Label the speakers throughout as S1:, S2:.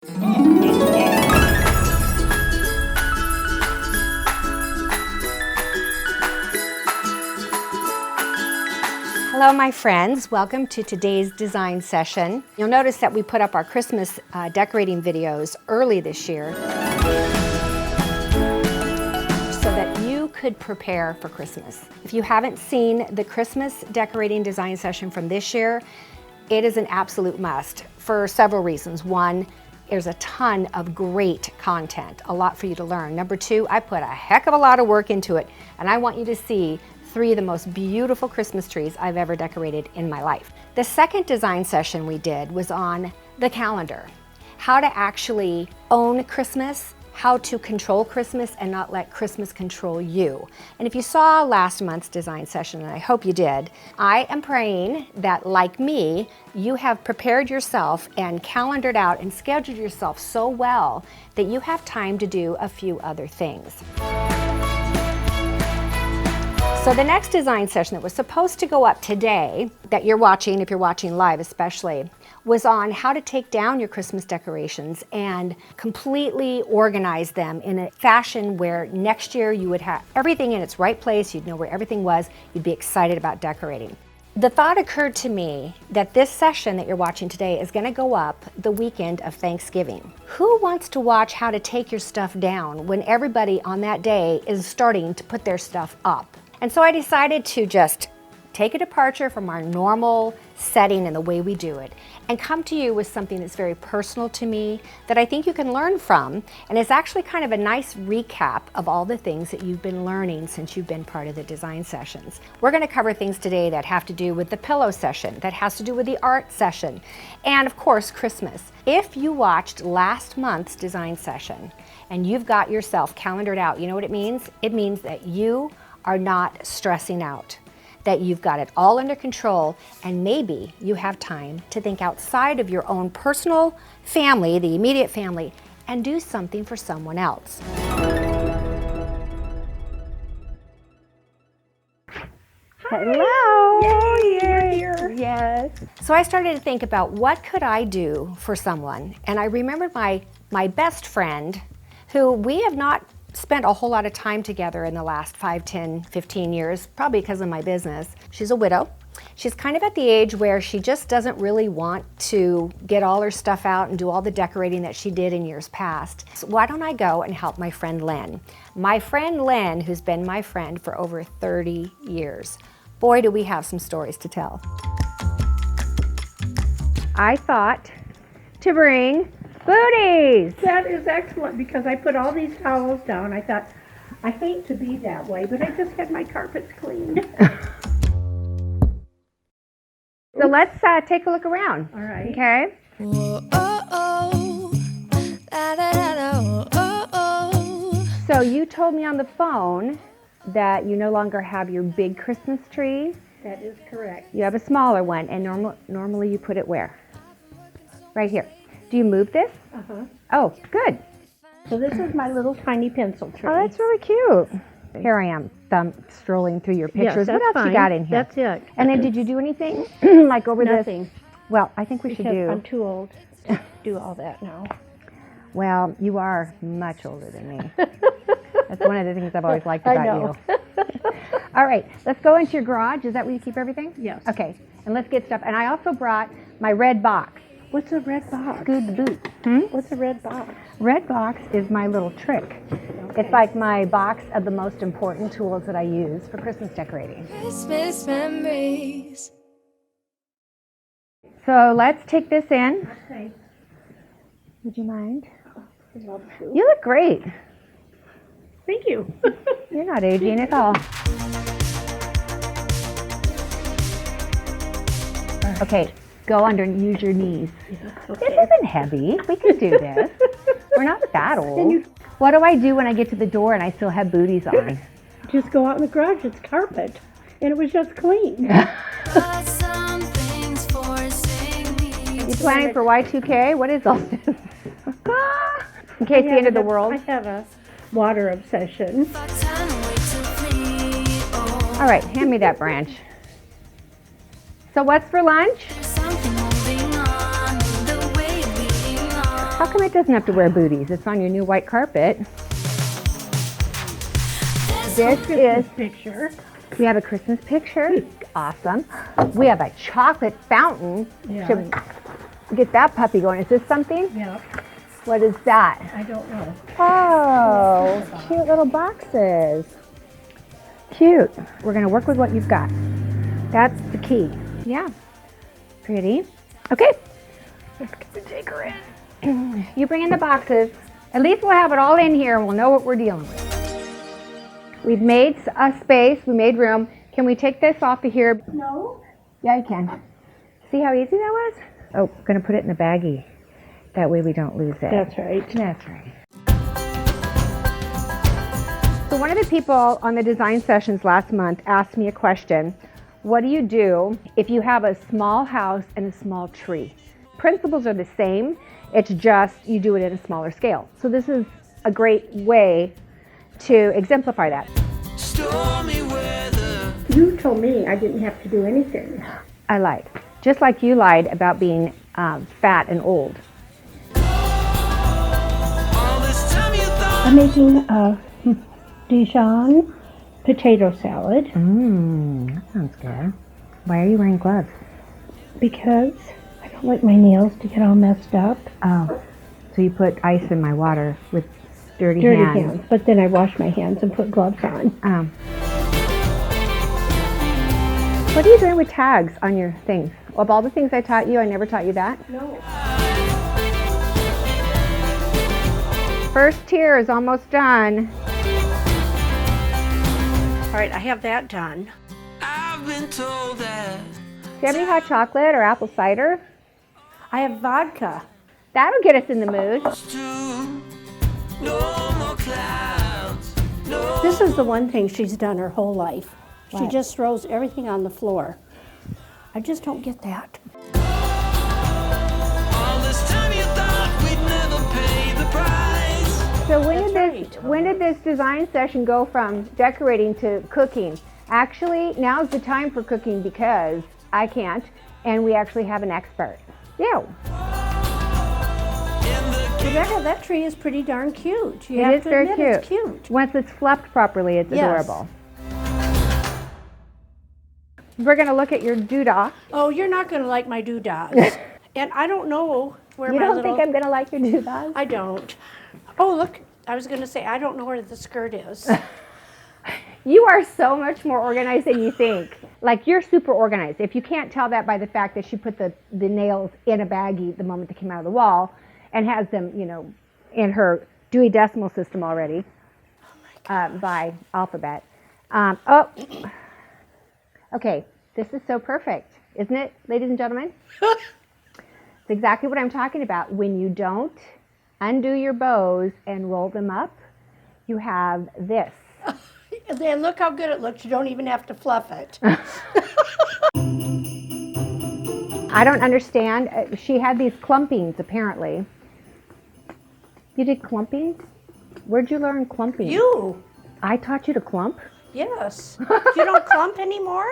S1: Hello, my friends. Welcome to today's design session. You'll notice that we put up our Christmas decorating videos early this year so that you could prepare for Christmas. If you haven't seen the Christmas decorating design session from this year, it is an absolute must for several reasons. One, there's a ton of great content, a lot for you to learn. Number two, I put a heck of a lot of work into it, and I want you to see 3 of the most beautiful Christmas trees I've ever decorated in my life. The second design session we did was on the calendar, how to actually own Christmas, how to control Christmas and not let Christmas control you. And if you saw last month's design session, and I hope you did, I am praying that, like me, you have prepared yourself and calendared out and scheduled yourself so well that you have time to do a few other things. So the next design session that was supposed to go up today, that you're watching, if you're watching live especially, was on how to take down your Christmas decorations and completely organize them in a fashion where next year you would have everything in its right place, you'd know where everything was, you'd be excited about decorating. The thought occurred to me that this session that you're watching today is going to go up the weekend of Thanksgiving. Who wants to watch how to take your stuff down when everybody on that day is starting to put their stuff up? And so I decided to just take a departure from our normal setting and the way we do it and come to you with something that's very personal to me that I think you can learn from, and it's actually kind of a nice recap of all the things that you've been learning since you've been part of the design sessions. We're going to cover things today that have to do with the pillow session, that has to do with the art session, and of course Christmas. If you watched last month's design session and you've got yourself calendared out, you know what it means? It means that you are not stressing out, that you've got it all under control, and maybe you have time to think outside of your own personal family, the immediate family, and do something for someone else. Hello!
S2: Yay!
S1: Yes. So I started to think about what could I do for someone, and I remembered my best friend, who we have not spent a whole lot of time together in the last 5, 10, 15 years, probably because of my business. She's a widow. She's kind of at the age where she just doesn't really want to get all her stuff out and do all the decorating that she did in years past. So why don't I go and help my friend Lynn? My friend Lynn, who's been my friend for over 30 years. Boy, do we have some stories to tell. I thought to bring booties.
S2: That is excellent, because I put all these towels down. I thought, I hate to be that way, but I just had my carpets cleaned.
S1: So let's take a look around.
S2: All right.
S1: Okay.
S3: Whoa, oh, oh. Da, da, da, da, oh, oh.
S1: So you told me on the phone that you no longer have your big Christmas tree.
S2: That is correct.
S1: You have a smaller one, and normally you put it where? Right here. Do you move this?
S2: Uh-huh.
S1: Oh, good.
S2: So this is my little tiny pencil tree.
S1: Oh, that's really cute. Here I am, strolling through your pictures.
S2: Yes,
S1: What else
S2: that's
S1: you got in here?
S2: That's it.
S1: And then did you do anything like over
S2: Nothing.
S1: this? Well, I think we should
S2: Because
S1: do.
S2: I'm too old to do all that now.
S1: Well, you are much older than me. That's one of the things I've always liked
S2: I
S1: about
S2: know.
S1: you. All right, let's go into your garage. Is that where you keep everything?
S2: Yes.
S1: Okay, and let's get stuff. And I also brought my red box.
S2: What's a red box?
S1: Scoot the boot.
S2: What's a red box?
S1: Red box is my little trick.
S2: Okay.
S1: It's like my box of the most important tools that I use for Christmas decorating.
S3: Christmas memories.
S1: So let's take this in.
S2: Okay.
S1: Would you mind?
S2: I'd love to.
S1: You look great.
S2: Thank you.
S1: You're not aging at all. Okay, go under and use your knees.
S2: Okay.
S1: This isn't heavy. We can do this. We're not that old. What do I do when I get to the door and I still have booties on?
S2: Just go out in the garage. It's carpet. And it was just clean.
S3: But some things forcing me
S1: You planning for Y2K? What is all this? In case the end of the world.
S2: I have a water obsession.
S3: to find a way to flee. Oh,
S1: All right, hand me that branch. So what's for lunch?
S3: something holding on the way we belong.
S1: How come it doesn't have to wear booties? It's on your new white carpet. This is,
S2: Picture.
S1: we have a Christmas picture. Awesome. We have a chocolate fountain.
S2: Yeah.
S1: Should get that puppy going. Is this something?
S2: Yeah,
S1: What is that?
S2: I don't know.
S1: Oh, cute little boxes. Cute. We're gonna work with what you've got. That's the key. Yeah. Pretty. Okay. Let's get the digger in. You bring in the boxes. At least we'll have it all in here and we'll know what we're dealing with. We've made a space, we made room. Can we take this off of here?
S2: No?
S1: Yeah, you can. See how easy that was? Oh, gonna put it in a baggie. That way we don't lose it.
S2: That's right.
S1: That's right. So one of the people on the design sessions last month asked me a question. What do you do if you have a small house and a small tree? Principles are the same, it's just you do it at a smaller scale. So this is a great way to exemplify that.
S4: Stormy weather.
S2: You told me I didn't have to do anything.
S1: I lied. Just like you lied about being fat and old.
S4: All this time you thought
S2: I'm making a Dijon potato salad
S1: That sounds good. Why are you wearing gloves?
S2: because I don't like my nails to get all messed up.
S1: Oh, so you put ice in my water with dirty
S2: Hands. But then I wash my hands and put gloves on.
S1: What are you doing with tags on your things? Of all the things I taught you, I never taught you that.
S2: No.
S1: First tier is almost done.
S2: All right, I have that done.
S4: I've been told that
S1: Do you have any hot chocolate or apple cider?
S2: I have vodka.
S1: That'll get us in the mood.
S4: it's true. No more clouds. No.
S2: This is the one thing she's done her whole life. She
S1: What?
S2: just throws everything on the floor. I just don't get that.
S4: All this time you thought we'd never pay the price.
S1: So
S2: That's
S1: when did this design session go from decorating to cooking? Actually, now's the time for cooking because I can't, and we actually have an expert. Yeah.
S2: Rebecca, that tree is pretty darn cute. You
S1: It
S2: have
S1: is
S2: to
S1: very
S2: admit it's
S1: cute.
S2: cute.
S1: Once it's fluffed properly, it's
S2: Yes.
S1: adorable. We're gonna look at your doodah.
S2: Oh, you're not going to like my doodads. And I don't know where
S1: You
S2: my
S1: don't
S2: little...
S1: think I'm gonna like your doodahs?
S2: I don't. Oh, look, I was going to say, I don't know where the skirt is.
S1: You are so much more organized than you think. Like, you're super organized. If you can't tell that by the fact that she put the nails in a baggie the moment they came out of the wall and has them, you know, in her Dewey Decimal System already by alphabet. Okay, this is so perfect, isn't it, ladies and gentlemen? It's exactly what I'm talking about. When you don't undo your bows and roll them up, you have this.
S2: And then look how good it looks. You don't even have to fluff it.
S1: I don't understand. She had these clumpings, apparently. You did clumpings? Where'd you learn clumping?
S2: You?
S1: I taught you to clump?
S2: Yes. You don't clump anymore?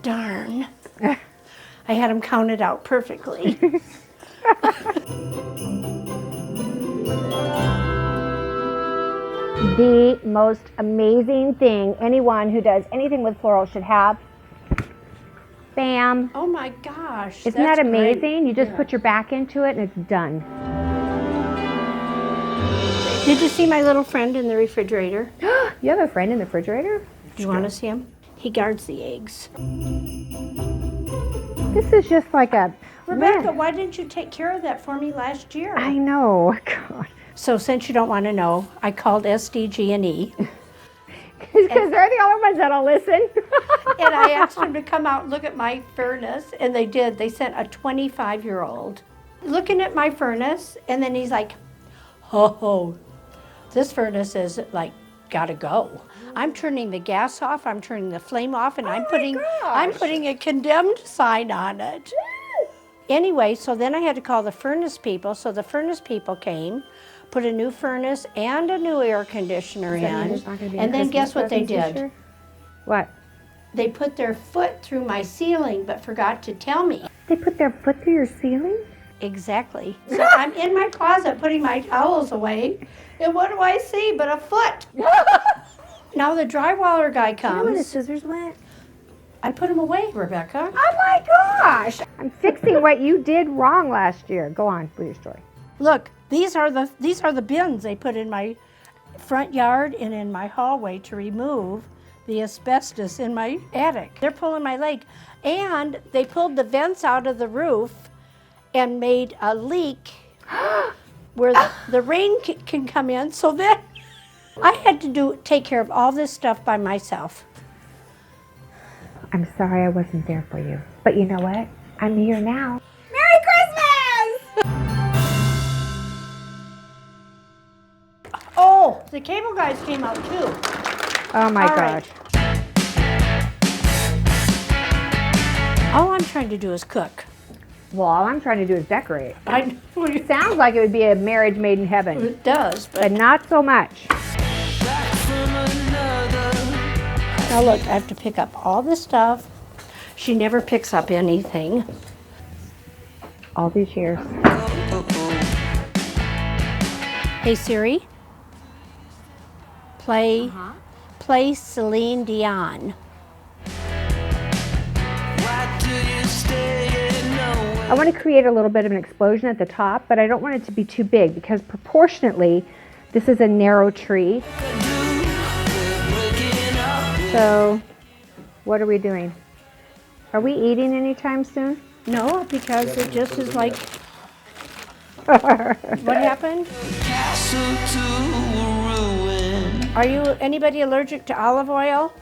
S2: Darn. I had them counted out perfectly.
S1: The most amazing thing anyone who does anything with floral should have. Bam.
S2: Oh my gosh.
S1: Isn't that
S2: that's
S1: amazing?
S2: great.
S1: You just
S2: Yeah.
S1: put your back into it and it's done.
S2: Did you see my little friend in the refrigerator?
S1: You have a friend in the refrigerator?
S2: Do you want to see him? He guards the eggs.
S1: This is just like a...
S2: Rebecca,
S1: Man,
S2: why didn't you take care of that for me last year?
S1: I know. God.
S2: So since you don't want to know, I called SDG&E
S1: Because they're the only ones that'll listen.
S2: and I asked them to come out and look at my furnace, and they did. They sent a 25-year-old looking at my furnace, and then he's like, "Oh, this furnace is like gotta go. I'm turning the gas off. I'm turning the flame off, and I'm putting a condemned sign on it." Anyway, so then I had to call the furnace people. So the furnace people came, put a new furnace and a new air conditioner in, and then guess what they did?
S1: What?
S2: They put their foot through my ceiling but forgot to tell me.
S1: They put their foot through your ceiling?
S2: Exactly. So I'm in my closet putting my towels away, and what do I see but a foot? Now the drywaller guy
S1: You know where the
S2: comes.
S1: scissors went?
S2: I put them away, Rebecca.
S1: Oh my gosh! I'm fixing what you did wrong last year. Go on with your story.
S2: Look, these are the bins they put in my front yard and in my hallway to remove the asbestos in my attic. They're pulling my leg, and they pulled the vents out of the roof and made a leak where the rain can come in. So then I had to take care of all this stuff by myself.
S1: I'm sorry I wasn't there for you. But you know what? I'm here now. Merry Christmas!
S2: Oh, the cable guys came out too.
S1: Oh my
S2: All right.
S1: gosh.
S2: All I'm trying to do is cook.
S1: Well, all I'm trying to do is decorate.
S2: I know
S1: It sounds like it would be a marriage made in heaven,
S2: it does,
S1: but
S2: but
S1: not so much.
S4: Back from another.
S2: now look, I have to pick up all this stuff. She never picks up anything.
S1: All these years.
S2: Hey Siri, play Celine Dion.
S4: Why do you stay nowhere?
S1: I want to create a little bit of an explosion at the top, but I don't want it to be too big because proportionately, this is a narrow tree. So, what are we doing? Are we eating anytime soon?
S2: No, because it just is like. What happened?
S4: Castle to ruin.
S2: Are you anybody allergic to olive oil?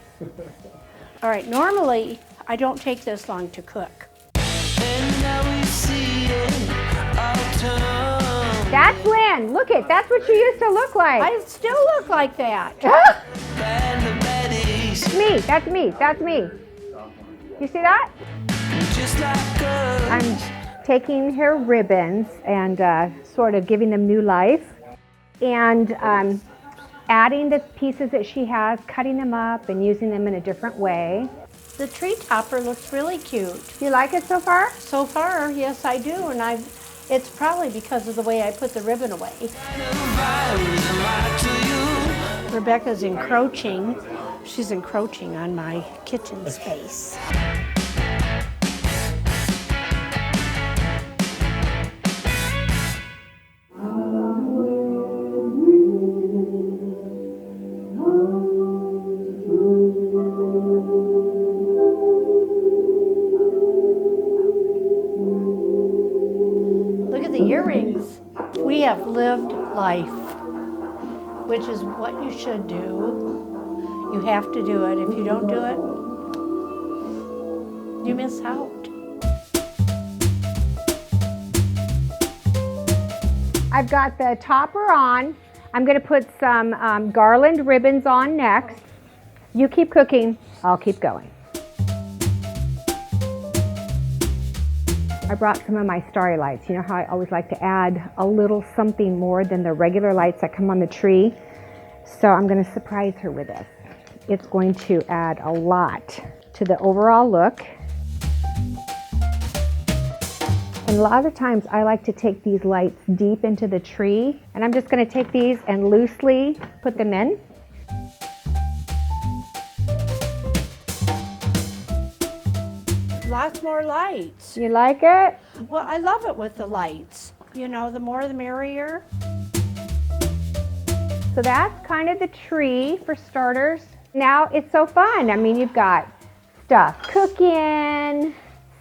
S2: All right, normally I don't take this long to cook.
S4: And now we see it all turn.
S1: That's Lynn. Look it. That's what she used to look like.
S2: I still look like that.
S4: Band of baddies.
S1: Me. That's me. That's me. You see that?
S4: Just like us.
S1: I'm taking her ribbons and sort of giving them new life and adding the pieces that she has, cutting them up and using them in a different way.
S2: The tree topper looks really cute.
S1: You like it so far?
S2: So far, yes, I do, and it's probably because of the way I put the ribbon away. Rebecca's encroaching. She's encroaching on my kitchen space. Look at the earrings. We have lived life, which is what you should do. You have to do it. If you don't do it, you miss out.
S1: I've got the topper on. I'm going to put some garland ribbons on next. You keep cooking. I'll keep going. I brought some of my starry lights. You know how I always like to add a little something more than the regular lights that come on the tree? So I'm going to surprise her with this. It's going to add a lot to the overall look. And a lot of times I like to take these lights deep into the tree, and I'm just going to take these and loosely put them in.
S2: Lots more lights.
S1: You like it?
S2: Well, I love it with the lights. You know, the more the merrier.
S1: So that's kind of the tree for starters. Now it's so fun. I mean, you've got stuff cooking,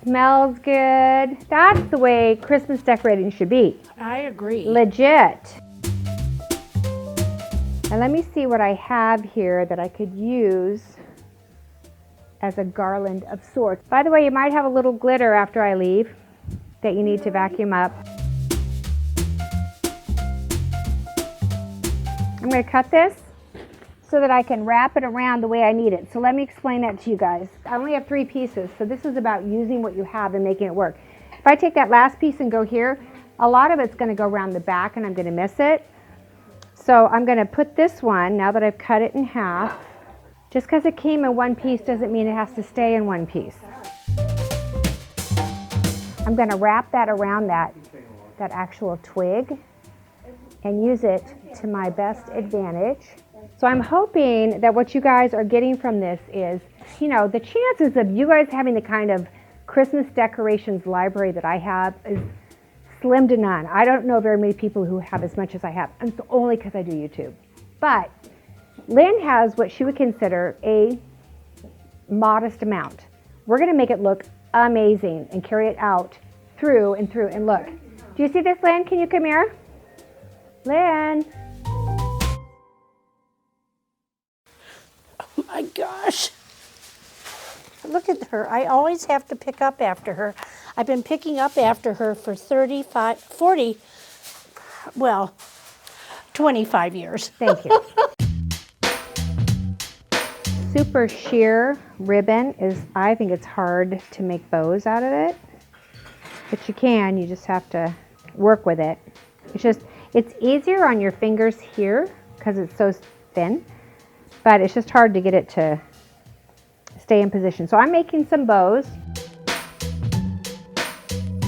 S1: smells good. That's the way Christmas decorating should be.
S2: I agree.
S1: Legit. And let me see what I have here that I could use as a garland of sorts. By the way, you might have a little glitter after I leave that you need to vacuum up. I'm going to cut this so that I can wrap it around the way I need it. So let me explain that to you guys. I only have 3 pieces, so this is about using what you have and making it work. If I take that last piece and go here, a lot of it's going to go around the back and I'm going to miss it. So I'm going to put this one, now that I've cut it in half, Just because it came in one piece doesn't mean it has to stay in one piece. I'm going to wrap that around that actual twig and use it to my best advantage. So I'm hoping that what you guys are getting from this is, the chances of you guys having the kind of Christmas decorations library that I have is slim to none. I don't know very many people who have as much as I have, and it's only because I do YouTube. But Lynn has what she would consider a modest amount. We're going to make it look amazing and carry it out through and through. And look, do you see this, Lynn? Can you come here? Lynn.
S2: Oh my gosh. Look at her. I always have to pick up after her. I've been picking up after her for 25 years.
S1: Thank you. Super sheer ribbon I think it's hard to make bows out of it. But you just have to work with it. It's easier on your fingers here because it's so thin, but it's just hard to get it to stay in position. So I'm making some bows.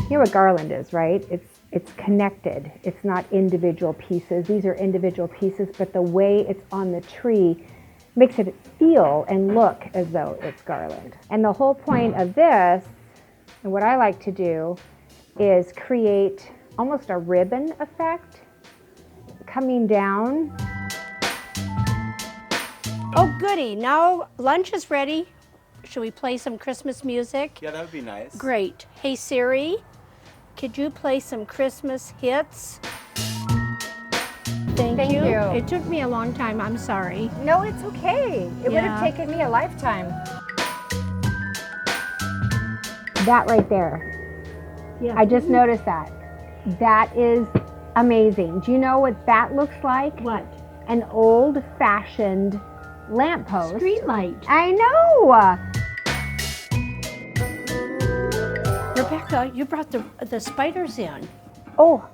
S1: You know what garland is, right? It's connected. It's not individual pieces. These are individual pieces, but the way it's on the tree makes it feel and look as though it's garland. And the whole point of this, and what I like to do, is create almost a ribbon effect coming down.
S2: Oh, goody. Now lunch is ready. Should we play some Christmas music?
S5: Yeah, that would be nice.
S2: Great. Hey, Siri, could you play some Christmas hits? Thank you. It took me a long time. I'm sorry.
S1: No, it's okay. It would have
S2: Yeah.
S1: taken me a lifetime. That right there.
S2: Yeah.
S1: I just noticed that. That is amazing. Do you know what that looks like?
S2: What?
S1: An old-fashioned lamppost.
S2: Street light.
S1: I know.
S2: Rebecca, you brought the spiders in.
S1: Oh,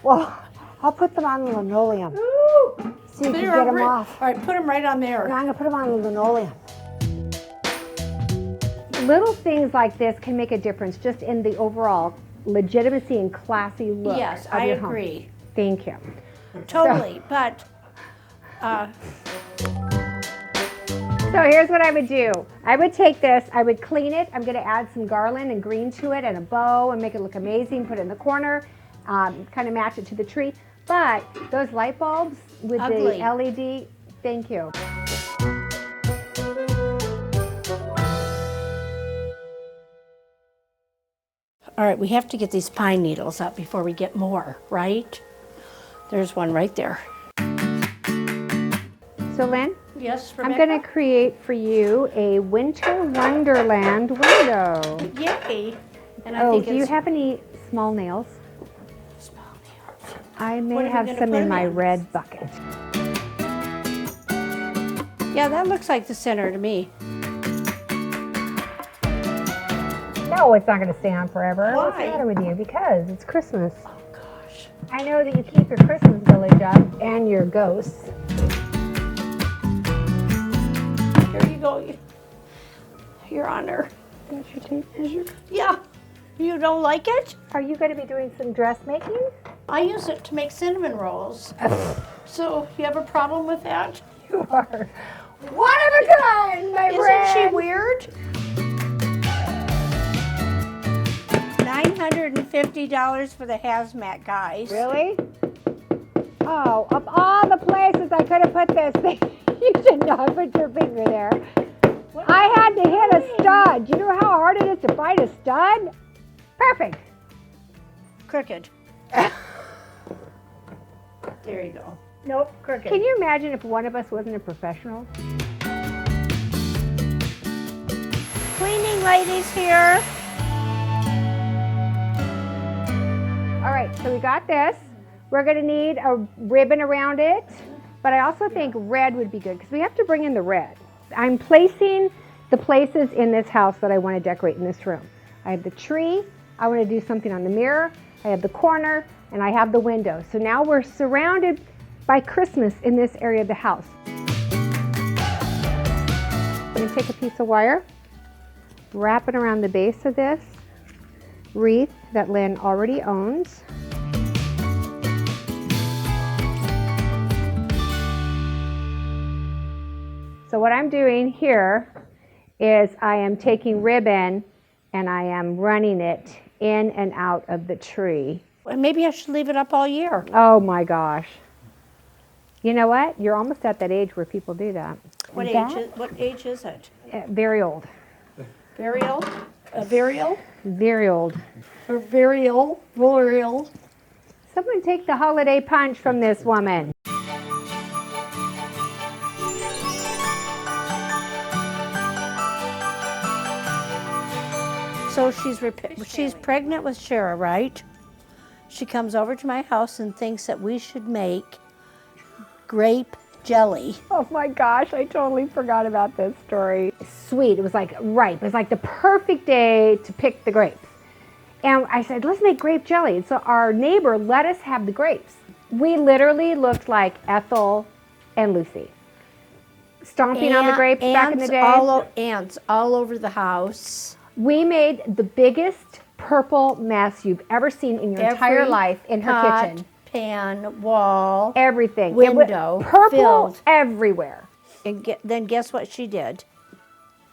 S1: well, I'll put them on the linoleum so you can get them off.
S2: All right, put them right on there.
S1: No, I'm gonna put them on the linoleum. Little things like this can make a difference just in the overall legitimacy and classy look
S2: Yes,
S1: of
S2: I
S1: your home.
S2: agree.
S1: Thank you.
S2: Totally, but
S1: So here's what I would do. I would take this, I would clean it. I'm gonna add some garland and green to it and a bow and make it look amazing, put it in the corner, kind of match it to the tree. But those light bulbs with
S2: Ugly.
S1: the LED, thank you.
S2: all right, we have to get these pine needles up before we get more, right? There's one right there.
S1: So Lynn,
S2: Yes,
S1: I'm
S2: Rebecca?
S1: gonna create for you a winter wonderland window.
S2: Yay. And I
S1: Oh,
S2: think
S1: do you
S2: it's
S1: have any small nails?
S2: small nails.
S1: I
S2: What
S1: may
S2: are we
S1: have
S2: gonna
S1: some
S2: put
S1: in
S2: 'em
S1: my
S2: in?
S1: red bucket.
S2: Yeah, that looks like the center to me.
S1: No, it's not going to stay on forever. What's the
S2: Why?
S1: matter with you? Because it's Christmas.
S2: Oh gosh.
S1: I know that you keep your Christmas village up and your ghosts.
S2: Here you go. Your Honor.
S1: That's your tape measure.
S2: Yeah. You don't like it?
S1: Are you going to be doing some dressmaking?
S2: I use it to make cinnamon rolls. So you have a problem with that?
S1: You are one of a kind, my
S2: Isn't she
S1: friend.
S2: weird? $950 for the hazmat guys.
S1: Really? Oh, of all the places I could have put this thing, you should not put your finger there. I had to hit a stud. You know how hard it is to find a stud? Perfect.
S2: Crooked. There you go. Nope, crooked.
S1: Can you imagine if one of us wasn't a professional?
S2: Cleaning ladies here.
S1: All right, so we got this. We're gonna need a ribbon around it, but I also think red would be good because we have to bring in the red. I'm placing the places in this house that I want to decorate in this room. I have the tree, I want to do something on the mirror, I have the corner, and I have the window. So now we're surrounded by Christmas in this area of the house. I'm gonna take a piece of wire, wrap it around the base of this wreath that Lynn already owns. So what I'm doing here is I am taking ribbon and I am running it in and out of the tree.
S2: And maybe I should leave it up all year.
S1: Oh my gosh. You know what? You're almost at that age where people do that.
S2: What
S1: And
S2: age is it?
S1: very old.
S2: Very old? Very old?
S1: Very old.
S2: Or very old? Very old?
S1: Someone take the holiday punch from this woman.
S2: So she's pregnant with Shara, right? She comes over to my house and thinks that we should make grape jelly.
S1: Oh my gosh, I totally forgot about this story. Sweet, it was like ripe. It was like the perfect day to pick the grapes. And I said, let's make grape jelly. And so our neighbor let us have the grapes. We literally looked like Ethel and Lucy. Stomping on the grapes back in the day.
S2: Ants all over the house.
S1: We made the biggest purple mess you've ever seen in your entire life in her
S2: pot,
S1: kitchen.
S2: Pan, wall,
S1: Everything.
S2: window,
S1: It was purple
S2: filled.
S1: everywhere.
S2: And then guess what she did?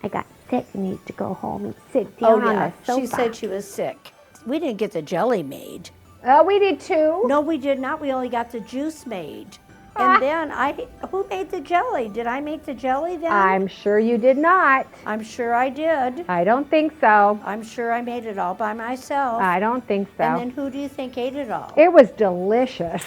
S1: I got sick and need to go home and sit down on the sofa.
S2: She said she was sick. We didn't get the jelly made.
S1: Oh, we did too.
S2: No, we did not. We only got the juice made. And then who made the jelly? Did I make the jelly then?
S1: I'm sure you did not.
S2: I'm sure I did.
S1: I don't think so.
S2: I'm sure I made it all by myself.
S1: I don't think so.
S2: And then who do you think ate it all?
S1: It was delicious.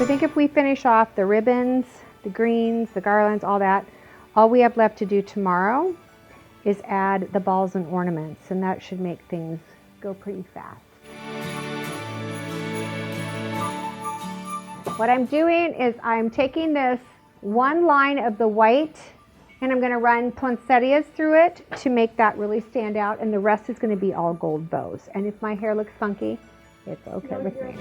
S1: I think if we finish off the ribbons, the greens, the garlands, all that, all we have left to do tomorrow is add the balls and ornaments, and that should make things go pretty fast. What I'm doing is I'm taking this one line of the white and I'm going to run poinsettias through it to make that really stand out, and the rest is going to be all gold bows. And if my hair looks funky, it's okay with me.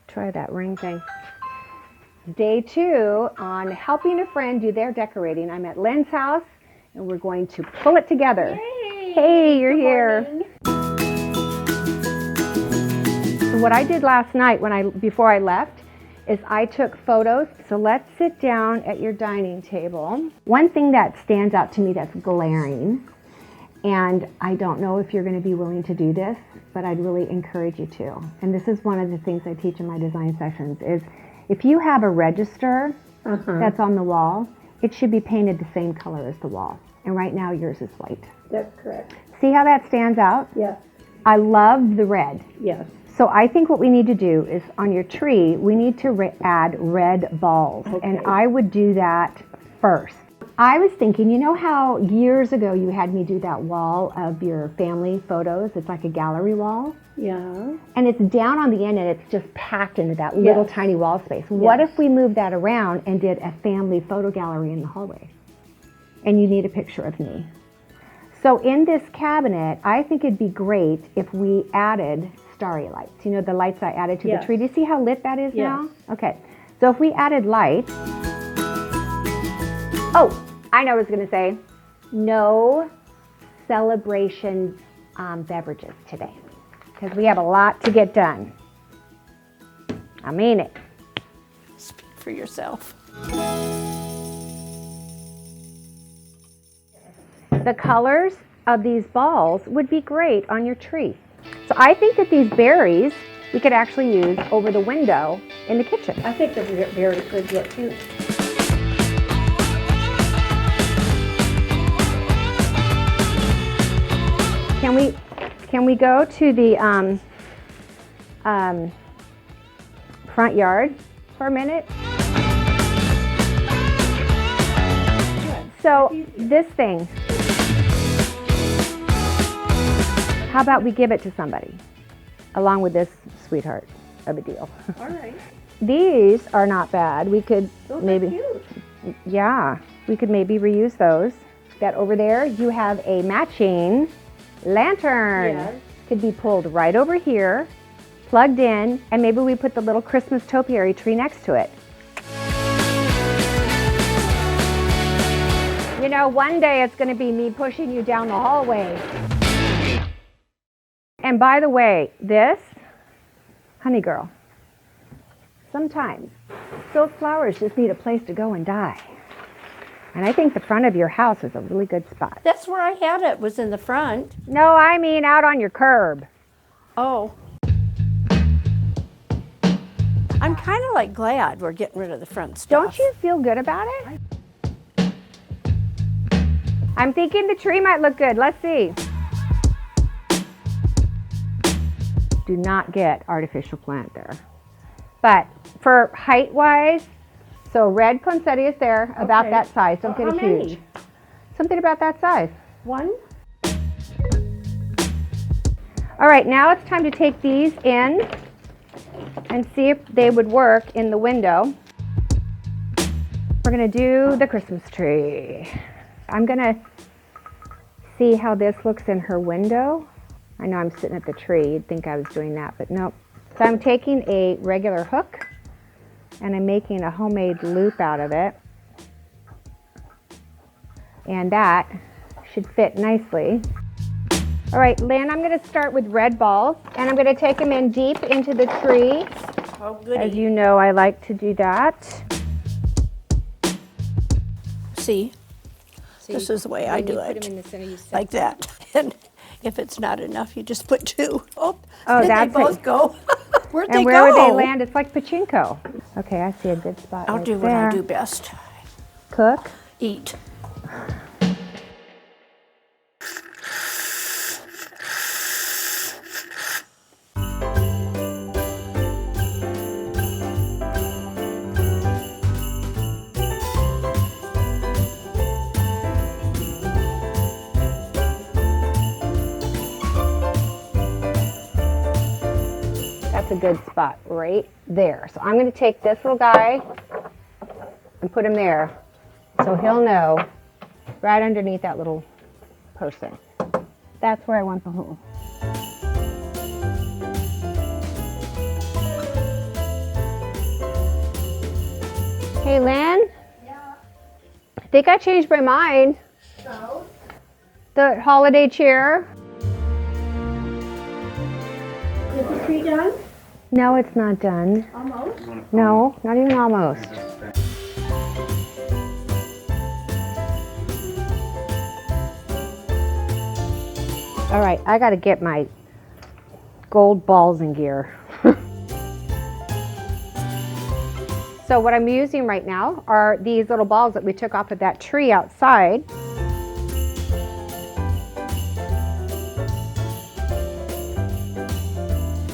S1: Try that ring thing. Day 2 on helping a friend do their decorating. I'm at Lynn's house and we're going to pull it together.
S2: Yay!
S1: Hey, you're here. So what I did last night before I left is I took photos. So let's sit down at your dining table. One thing that stands out to me that's glaring, and I don't know if you're going to be willing to do this, but I'd really encourage you to. And this is one of the things I teach in my design sessions is if you have a register that's on the wall, it should be painted the same color as the wall. And right now yours is white.
S2: That's correct.
S1: See how that stands out?
S2: Yes.
S1: I love the red.
S2: Yes.
S1: So I think what we need to do is on your tree, we need to add red balls.
S2: Okay.
S1: And I would do that first. I was thinking, you know how years ago you had me do that wall of your family photos? It's like a gallery wall.
S2: Yeah.
S1: And it's down on the end and it's just packed into that little tiny wall space. What if we moved that around and did a family photo gallery in the hallway? And you need a picture of me. So in this cabinet, I think it'd be great if we added starry lights. You know, the lights I added to the tree. Do you see how lit that is now? Okay. So if we added lights. Oh, I know what I was going to say. No celebration beverages today because we have a lot to get done. I mean it.
S2: Speak for yourself.
S1: The colors of these balls would be great on your tree. So I think that these berries we could actually use over the window in the kitchen.
S2: I think they're very good look too.
S1: Can we go to the front yard for a minute? So this thing, how about we give it to somebody along with this sweetheart of a deal?
S2: All right.
S1: these are not bad. We could maybe, yeah, we could maybe reuse those. That over there, you have a matching lantern.
S2: Yes.
S1: Could be pulled right over here, plugged in, and maybe we put the little Christmas topiary tree next to it. You know, one day it's going to be me pushing you down the hallway. And by the way, this, honey girl, sometimes those flowers just need a place to go and die. And I think the front of your house is a really good spot.
S2: That's where I had it, was in the front.
S1: No, I mean out on your curb.
S2: Oh. I'm kind of like glad we're getting rid of the front stuff.
S1: Don't you feel good about it? I'm thinking the tree might look good. Let's see. Do not get artificial plant there. But for height-wise, so red poinsettia is there, about
S2: Okay.
S1: that size. Don't
S2: How
S1: get it
S2: many?
S1: huge. Something about that size.
S2: One?
S1: All right, now it's time to take these in and see if they would work in the window. We're gonna do the Christmas tree. I'm gonna see how this looks in her window. I know I'm sitting at the tree, you'd think I was doing that, but nope. So I'm taking a regular hook and I'm making a homemade loop out of it. And that should fit nicely. All right, Lynn, I'm gonna start with red balls and I'm gonna take them in deep into the tree.
S2: Oh,
S1: As
S2: goody.
S1: you know, I like to do that.
S2: See? This is the way I do it. Like that. And if it's not enough, you just put two. Oh,
S1: Oh,
S2: did
S1: that's
S2: they
S1: it.
S2: both go? Where'd they
S1: And where
S2: go?
S1: would they land? It's like pachinko. Okay, I see a good spot
S2: I'll
S1: right
S2: do what
S1: there.
S2: I do best.
S1: Cook.
S2: Eat.
S1: That's a good spot right there. So I'm going to take this little guy and put him there so he'll know right underneath that little person. That's where I want the hole. Hey, Lynn? Yeah? I think I changed my mind. So? The holiday cheer.
S2: Is the tree done?
S1: No, it's not done.
S2: Almost.
S1: No, not even almost. All right, I got to get my gold balls in gear. So what I'm using right now are these little balls that we took off of that tree outside.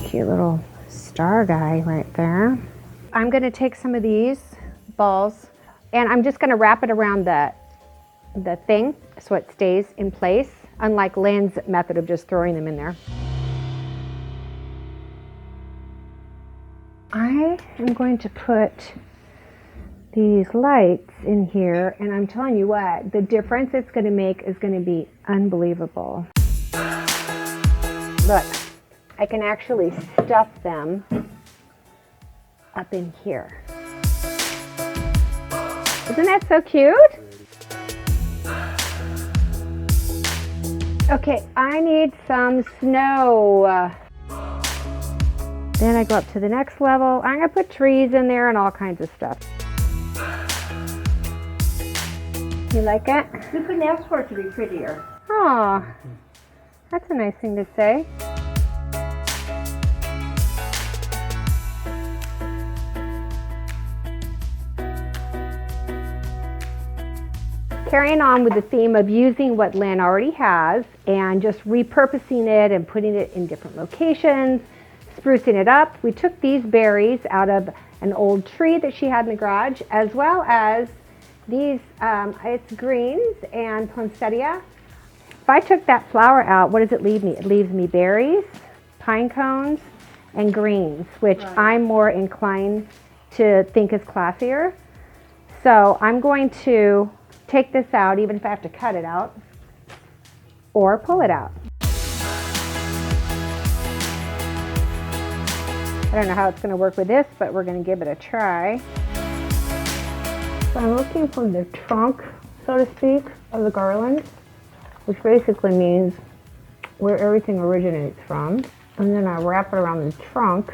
S1: Cute little star guy right there. I'm going to take some of these balls and I'm just going to wrap it around the thing so it stays in place, unlike Lynn's method of just throwing them in there. I am going to put these lights in here, and I'm telling you what, the difference it's going to make is going to be unbelievable. Look, I can actually stuff them up in here. Isn't that so cute? Okay, I need some snow. Then I go up to the next level. I'm gonna put trees in there and all kinds of stuff. You like it?
S2: You couldn't ask for it to be prettier.
S1: Aw, that's a nice thing to say. Carrying on with the theme of using what Lynn already has and just repurposing it and putting it in different locations, sprucing it up. We took these berries out of an old tree that she had in the garage, as well as these, it's greens and poinsettia. If I took that flower out, what does it leave me? It leaves me berries, pine cones, and greens, which I'm more inclined to think is classier. So I'm going to take this out, even if I have to cut it out, or pull it out. I don't know how it's going to work with this, but we're going to give it a try. So I'm looking for the trunk, so to speak, of the garland, which basically means where everything originates from. And then I wrap it around the trunk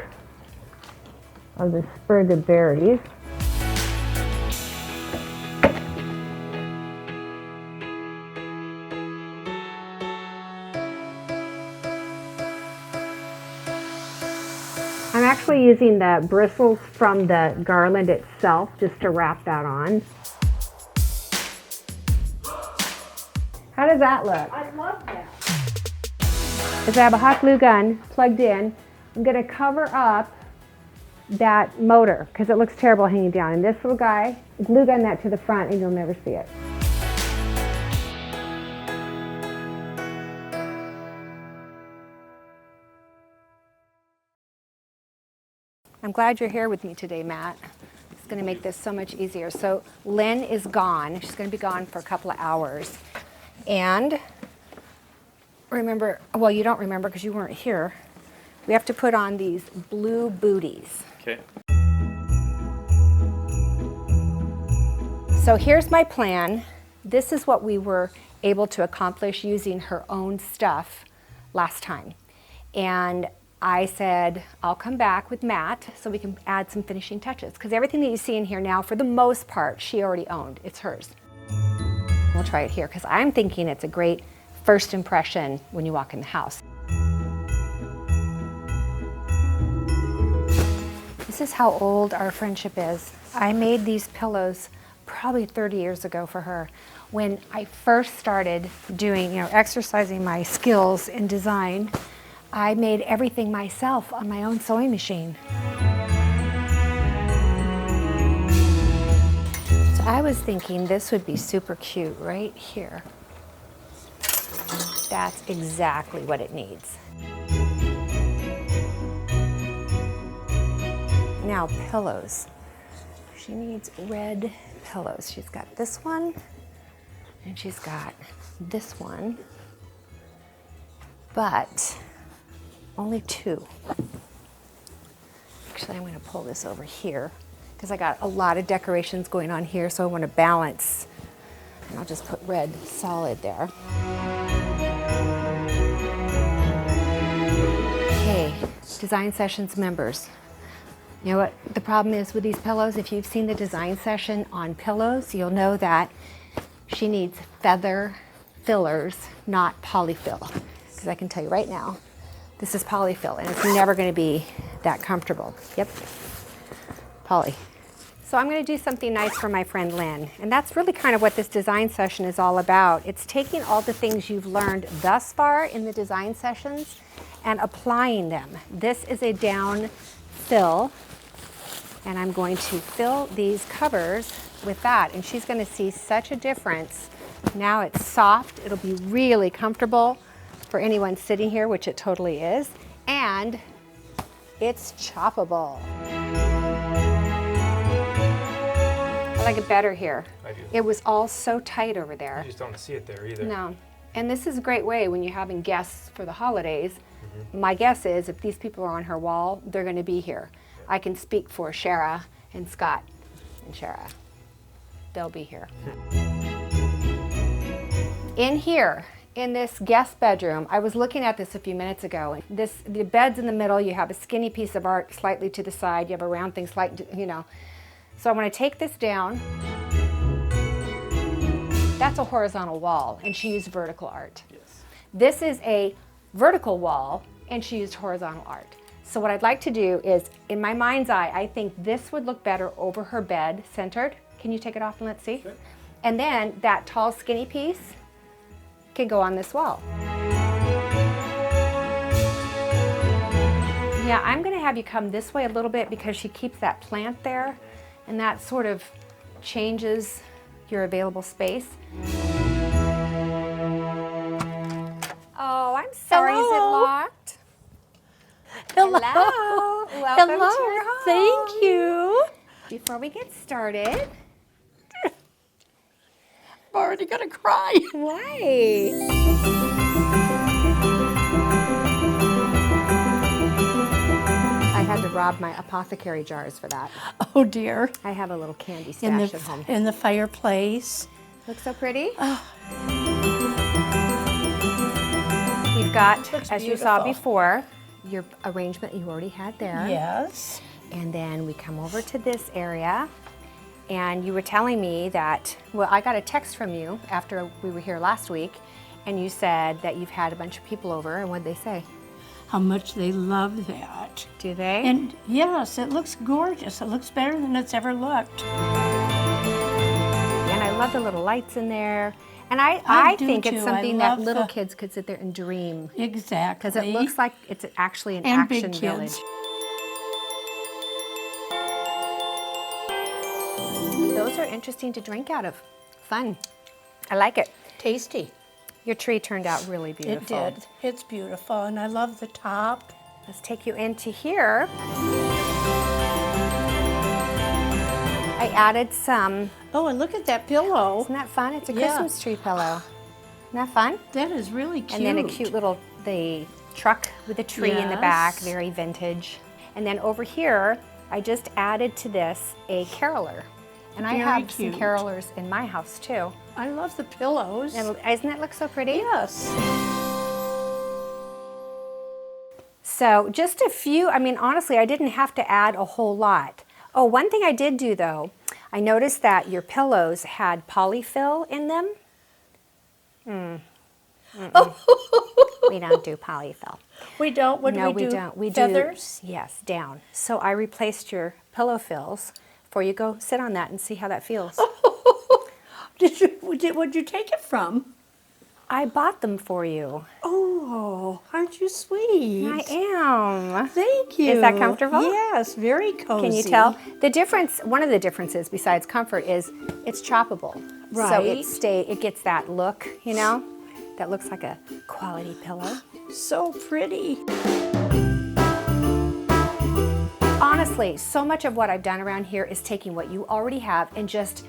S1: of the sprig of berries. I'm actually using the bristles from the garland itself just to wrap that on. How does that look?
S2: I love that.
S1: Because I have a hot glue gun plugged in, I'm going to cover up that motor because it looks terrible hanging down. And this little guy, glue gun that to the front and you'll never see it. I'm glad you're here with me today, Matt. It's going to make this so much easier. So Lynn is gone. She's going to be gone for a couple of hours. And remember, well, you don't remember because you weren't here. We have to put on these blue booties.
S5: Okay.
S1: So here's my plan. This is what we were able to accomplish using her own stuff last time. And I said, I'll come back with Matt so we can add some finishing touches. Because everything that you see in here now, for the most part, she already owned. It's hers. We'll try it here because I'm thinking it's a great first impression when you walk in the house. This is how old our friendship is. I made these pillows probably 30 years ago for her. When I first started doing, exercising my skills in design, I made everything myself on my own sewing machine. So I was thinking this would be super cute right here. That's exactly what it needs. Now pillows. She needs red pillows. She's got this one and she's got this one, but only two. Actually, I'm going to pull this over here because I got a lot of decorations going on here, so I want to balance. And I'll just put red solid there. Okay, Design Sessions members. You know what the problem is with these pillows? If you've seen the design session on pillows, you'll know that she needs feather fillers, not polyfill. Because I can tell you right now, this is polyfill, and it's never going to be that comfortable. Yep, poly. So I'm going to do something nice for my friend Lynn, and that's really kind of what this design session is all about. It's taking all the things you've learned thus far in the design sessions and applying them. This is a down fill, and I'm going to fill these covers with that, and she's going to see such a difference. Now it's soft, it'll be really comfortable for anyone sitting here, which it totally is, and it's choppable. I like it better here.
S5: I do.
S1: It was all so tight over there.
S5: You just don't see it there either.
S1: No, and this is a great way when you're having guests for the holidays. My guess is if these people are on her wall, they're going to be here. I can speak for Shara and Scott and Shara. They'll be here. In here, in this guest bedroom, I was looking at this a few minutes ago. The bed's in the middle. You have a skinny piece of art slightly to the side. You have a round thing slightly, So I want to take this down. That's a horizontal wall, and she used vertical art.
S5: Yes.
S1: This is a vertical wall, and she used horizontal art. So what I'd like to do is, in my mind's eye, I think this would look better over her bed, centered. Can you take it off and let's see?
S5: Sure.
S1: And then that tall, skinny piece can go on this wall. Yeah, I'm going to have you come this way a little bit because she keeps that plant there, and that sort of changes your available space. Oh, I'm sorry, is it
S2: Hello?
S1: locked?
S2: Hello.
S1: Hello. Welcome to your home.
S2: Thank you.
S1: Before we get started,
S2: I'm already gonna cry.
S1: why? I had to rob my apothecary jars for that.
S2: Oh dear.
S1: I have a little candy
S2: In
S1: stash at home.
S2: the fireplace.
S1: Looks so pretty. We've got, as you saw
S2: beautiful.
S1: before, your arrangement you already had there.
S2: Yes.
S1: And then we come over to this area, and you were telling me that, well, I got a text from you after we were here last week, and you said that you've had a bunch of people over, and what'd they say?
S2: How much they love that.
S1: Do they?
S2: And yes, it looks gorgeous. It looks better than it's ever looked.
S1: And I love the little lights in there. And I
S2: do
S1: think it's
S2: too.
S1: something
S2: I
S1: that
S2: love
S1: little
S2: the-
S1: kids could sit there and dream.
S2: Exactly.
S1: Because it looks like it's actually an
S2: and
S1: action
S2: big
S1: village.
S2: kids.
S1: Those are interesting to drink out of. Fun. I like it.
S2: Tasty.
S1: Your tree turned out really beautiful.
S2: It did. It's beautiful, and I love the top.
S1: Let's take you into here. I added some,
S2: Oh, and look at that pillow.
S1: isn't that fun? It's a
S2: Yeah.
S1: Christmas tree pillow. Isn't that fun?
S2: That is really cute.
S1: And then a cute little, the truck with a tree in the back,
S2: Yes.
S1: very vintage. And then over here, I just added to this a caroler. And I
S2: Very
S1: have
S2: cute.
S1: some carolers in my house too.
S2: I love the pillows.
S1: And doesn't that look so pretty?
S2: Yes.
S1: So just a few, I mean, honestly, I didn't have to add a whole lot. Oh, one thing I did do though, I noticed that your pillows had polyfill in them. We don't do polyfill.
S2: We don't. What
S1: No,
S2: do we do?
S1: don't. We
S2: feathers.
S1: do, yes, down. So I replaced your pillow fills for you. Go sit on that and see how that feels.
S2: Where'd you take it from?
S1: I bought them for you.
S2: Oh, aren't you sweet?
S1: I am.
S2: Thank you.
S1: Is that comfortable?
S2: Yes, very cozy.
S1: Can you tell? The difference, one of the differences besides comfort is it's choppable. So
S2: Right.
S1: it gets that look, you know, that looks like a quality pillow.
S2: So pretty.
S1: Honestly, so much of what I've done around here is taking what you already have and just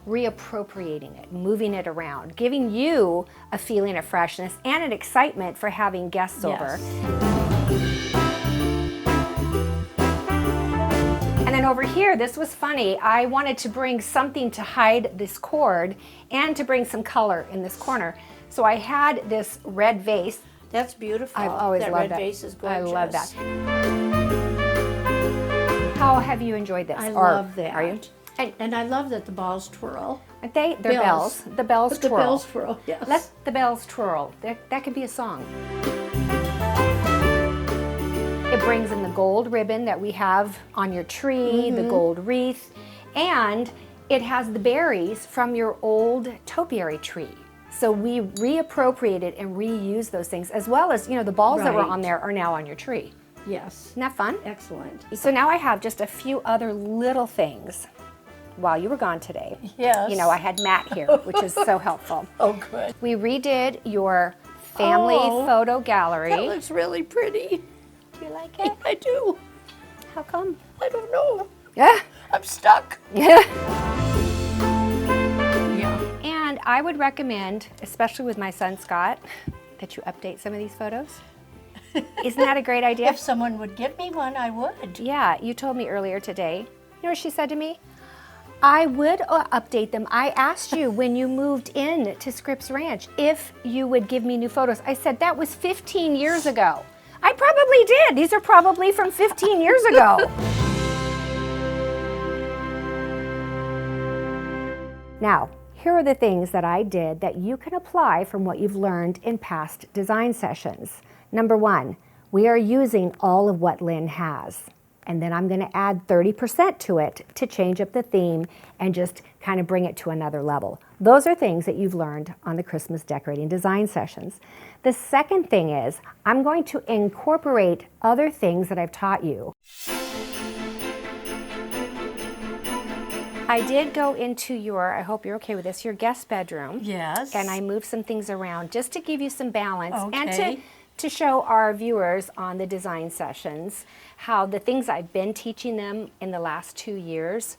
S1: reappropriating it, moving it around, giving you a feeling of freshness and an excitement for having guests over. And then over here, this was funny. I wanted to bring something to hide this cord and to bring some color in this corner. So I had this red vase.
S2: That's beautiful.
S1: I've always
S2: that
S1: loved
S2: red
S1: that.
S2: vase is
S1: I
S2: gorgeous.
S1: love that. How have you enjoyed this?
S2: I
S1: Or
S2: love that.
S1: Are you?
S2: And I love that the balls twirl.
S1: Aren't they? They're bells. The bells
S2: The
S1: twirl.
S2: bells twirl, yes.
S1: Let the bells twirl. That could be a song. It brings in the gold ribbon that we have on your tree, the gold wreath, and it has the berries from your old topiary tree. So we reappropriated and reused those things, as well as, you know, the balls that were
S2: Right.
S1: on there are now on your tree.
S2: Yes.
S1: Isn't that fun?
S2: Excellent.
S1: So now I have just a few other little things while you were gone today.
S2: Yes.
S1: You know, I had Matt here, which is so helpful.
S2: Oh, good.
S1: We redid your family
S2: Oh,
S1: photo gallery.
S2: That looks really pretty.
S1: Do you like it?
S2: I do.
S1: How come?
S2: I don't know.
S1: Yeah.
S2: I'm stuck.
S1: Yeah.
S2: Yeah.
S1: And I would recommend, especially with my son Scott, that you update some of these photos. Isn't that a great idea?
S2: If someone would give me one, I would.
S1: Yeah, you told me earlier today. You know what she said to me? I would update them. I asked you when you moved in to Scripps Ranch if you would give me new photos. I said that was 15 years ago. I probably did. These are probably from 15 years ago. Now, here are the things that I did that you can apply from what you've learned in past design sessions. Number one, we are using all of what Lynn has. And then I'm going to add 30% to it to change up the theme and just kind of bring it to another level. Those are things that you've learned on the Christmas decorating design sessions. The second thing is I'm going to incorporate other things that I've taught you. I did go into your, I hope you're okay with this, your guest bedroom.
S2: Yes.
S1: And I moved some things around just to give you some balance and to
S2: Okay.
S1: to show our viewers on the design sessions how the things I've been teaching them in the last 2 years,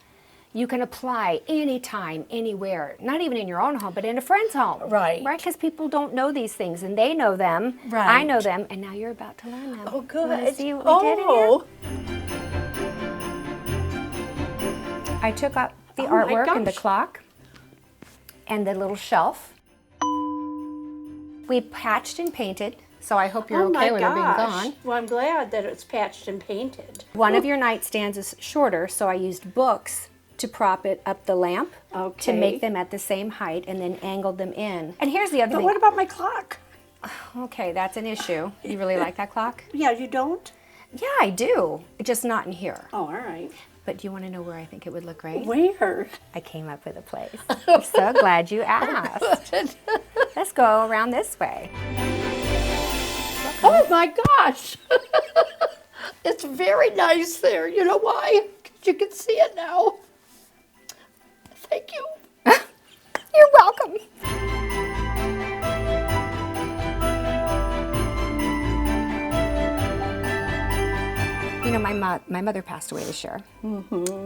S1: you can apply anytime, anywhere, not even in your own home, but in a friend's home.
S2: Right.
S1: Right, because people don't know these things, and they know them. I
S2: Right.
S1: know them, and now you're about to learn them.
S2: Oh,
S1: You wanna
S2: good.
S1: see what we did in here?
S2: Oh,
S1: I took up the
S2: Oh my
S1: artwork and the
S2: gosh.
S1: clock and the little shelf. We patched and painted, so I hope you're
S2: oh my
S1: okay with it being
S2: gosh.
S1: gone.
S2: Well, I'm glad that it's patched and painted.
S1: One of your nightstands is shorter, so I used books to prop it up the lamp to
S2: Okay.
S1: make them at the same height and then angled them in. And here's the other
S2: But
S1: thing.
S2: what about my clock?
S1: Okay, that's an issue. You really like that clock?
S2: Yeah, you don't?
S1: Yeah, I do. Just not in here.
S2: Oh, all right.
S1: But do you want to know where I think it would look great?
S2: Where?
S1: I came up with a place. I'm so glad you asked. Let's go around this way.
S2: Oh my gosh! It's very nice there. You know why? 'Cause you can see it now. Thank you.
S1: You're welcome. You know, my mother passed away this year,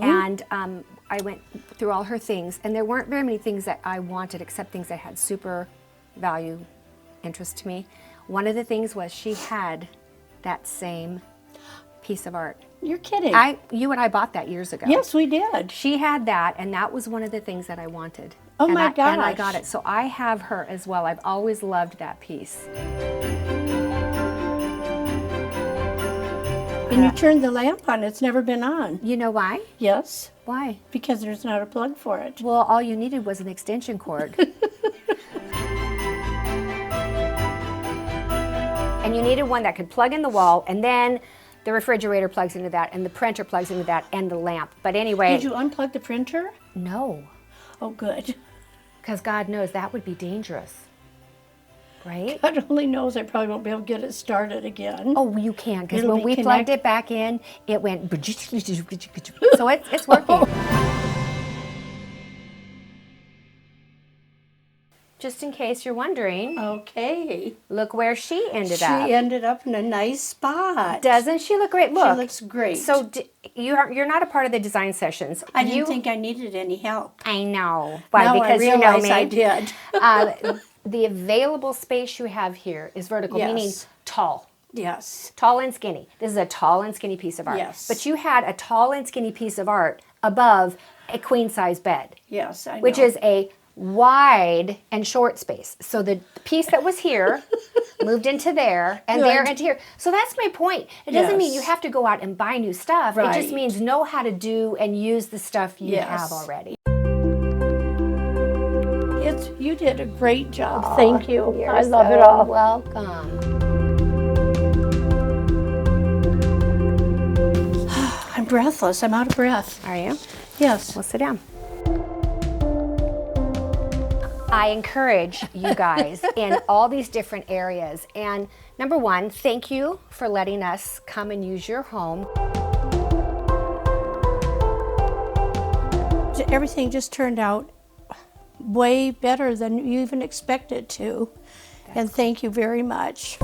S1: and I went through all her things, and there weren't very many things that I wanted except things that had super value, interest to me. One of the things was she had that same piece of art.
S2: You're kidding.
S1: You and I bought that years ago.
S2: Yes, we did.
S1: She had that, and that was one of the things that I wanted.
S2: Oh
S1: And
S2: my
S1: And I
S2: gosh.
S1: got it. So I have her as well. I've always loved that piece.
S2: And you turned the lamp on. It's never been on.
S1: You know why?
S2: Yes,
S1: Why?
S2: because there's not a plug for it.
S1: Well, all you needed was an extension cord. And you needed one that could plug in the wall, and then the refrigerator plugs into that, and the printer plugs into that, and the lamp. But anyway,
S2: Did you unplug the printer?
S1: no,
S2: Oh, good.
S1: because God knows that would be dangerous. Right?
S2: God only knows I probably won't be able to get it started again.
S1: Oh, you can, because
S2: It'll
S1: when
S2: be
S1: we plugged
S2: connect-
S1: it back in, it went. So it's working. Just in case you're wondering,
S2: Okay.
S1: look where she ended
S2: She
S1: up.
S2: ended up in a nice spot.
S1: Doesn't she look great? Look,
S2: She looks great.
S1: So you're not a part of the design sessions.
S2: I didn't think I needed any help.
S1: I know. Why?
S2: Now
S1: Because
S2: I
S1: you know
S2: realize
S1: me.
S2: I did.
S1: The available space you have here is vertical, meaning
S2: Yes.
S1: tall.
S2: Yes.
S1: Tall and skinny. This is a tall and skinny piece of art.
S2: Yes.
S1: But you had a tall and skinny piece of art above a queen size bed,
S2: Yes, I know.
S1: which is a wide and short space. So the piece that was here moved into there and there
S2: Good.
S1: into here. So that's my point. It doesn't mean
S2: Yes.
S1: you have to go out and buy new stuff. It just
S2: Right.
S1: means know how to do and use the stuff you
S2: Yes.
S1: have already.
S2: You did a great job. Thank you.
S1: You're
S2: I love it
S1: so
S2: all.
S1: welcome.
S2: I'm breathless. I'm out of breath.
S1: Are you?
S2: Yes.
S1: Well, sit down. I encourage you guys in all these different areas. And number one, thank you for letting us come and use your home.
S2: Everything just turned out way better than you even expected to. And thank you very much.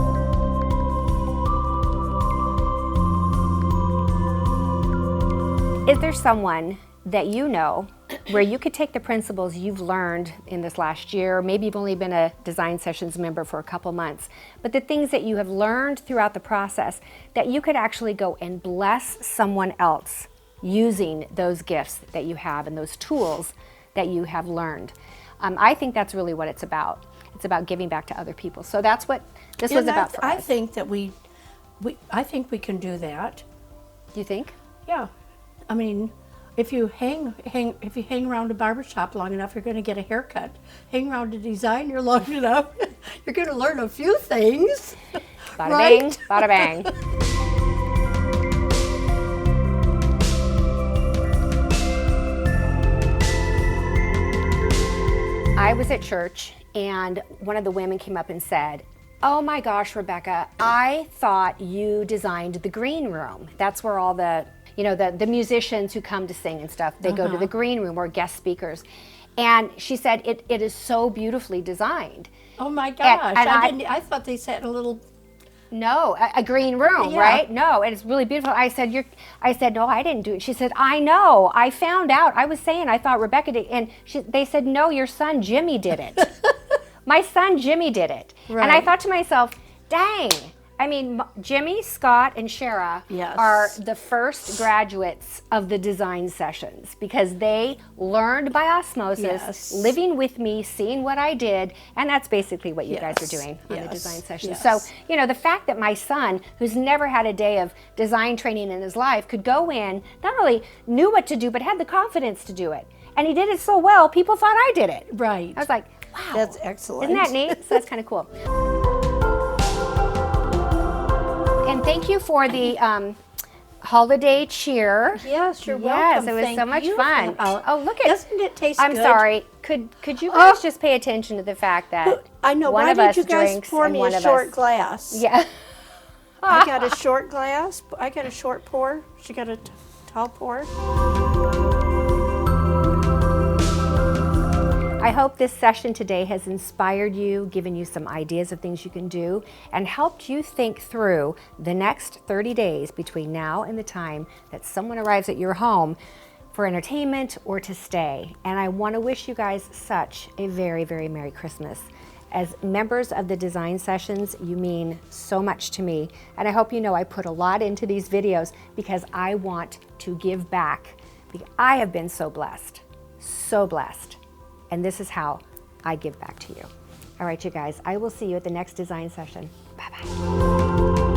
S1: Is there someone that you know where you could take the principles you've learned in this last year, maybe you've only been a design sessions member for a couple months, but the things that you have learned throughout the process, that you could actually go and bless someone else using those gifts that you have and those tools that you have learned? I think that's really what it's about. It's about giving back to other people. So that's what this was
S2: And
S1: about for
S2: I
S1: us.
S2: think that I think we can do that.
S1: Do you think?
S2: Yeah. I mean, if you hang around a barber shop long enough, you're going to get a haircut. Hang around a designer long enough, you're going to learn a few things.
S1: Bada
S2: Right?
S1: bang, bada bang. I was at church and one of the women came up and said, "Oh my gosh, Rebecca, I thought you designed the green room. That's where all the, the musicians who come to sing and stuff, they go to the green room or guest speakers." And she said, it is so beautifully designed.
S2: Oh my gosh!
S1: and
S2: I thought they sat in a little
S1: No, a green room,
S2: Yeah.
S1: right? No, and it's really beautiful. I said, no, I didn't do it. She said, I know. I found out. I was saying, I thought Rebecca did. And they said, no, your son Jimmy did it. My son Jimmy did it. And I
S2: Right.
S1: thought to myself, dang. I mean, Jimmy, Scott, and Shara
S2: Yes.
S1: are the first graduates of the design sessions because they learned by osmosis,
S2: Yes.
S1: living with me, seeing what I did, and that's basically what you guys are
S2: Yes.
S1: doing on the
S2: Yes.
S1: design sessions.
S2: Yes.
S1: So, you know, the fact that my son, who's never had a day of design training in his life, could go in, not only knew what to do, but had the confidence to do it. And he did it so well, people thought I did it.
S2: Right.
S1: I was like, wow.
S2: That's excellent.
S1: Isn't that neat? So that's kind of cool. And thank you for the holiday cheer.
S2: Yes, you're
S1: Yes,
S2: welcome.
S1: it was
S2: Thank
S1: so much
S2: you.
S1: fun. Oh, look at.
S2: Doesn't it taste
S1: I'm
S2: good?
S1: sorry. Could you guys just pay attention to the fact that
S2: I know.
S1: one
S2: Why
S1: of
S2: did
S1: us
S2: you guys
S1: drinks
S2: pour
S1: and
S2: me
S1: one
S2: a
S1: of
S2: short
S1: us?
S2: glass?
S1: Yeah.
S2: I got a short glass. I got a short pour. She got a tall pour.
S1: I hope this session today has inspired you, given you some ideas of things you can do, and helped you think through the next 30 days between now and the time that someone arrives at your home for entertainment or to stay. And I want to wish you guys such a very, very Merry Christmas. As members of the design sessions, you mean so much to me. And I hope you know I put a lot into these videos because I want to give back. I have been so blessed, so blessed. And this is how I give back to you. All right, you guys, I will see you at the next design session. Bye-bye.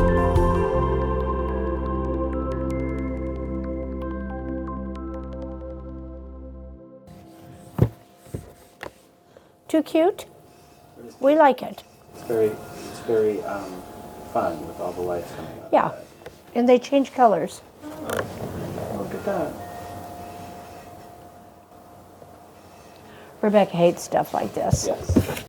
S2: Too cute? We like it.
S5: It's very fun with all the lights coming up.
S2: Yeah. And they change colors.
S5: Look at that.
S2: Rebecca hates stuff like this.
S5: Yes.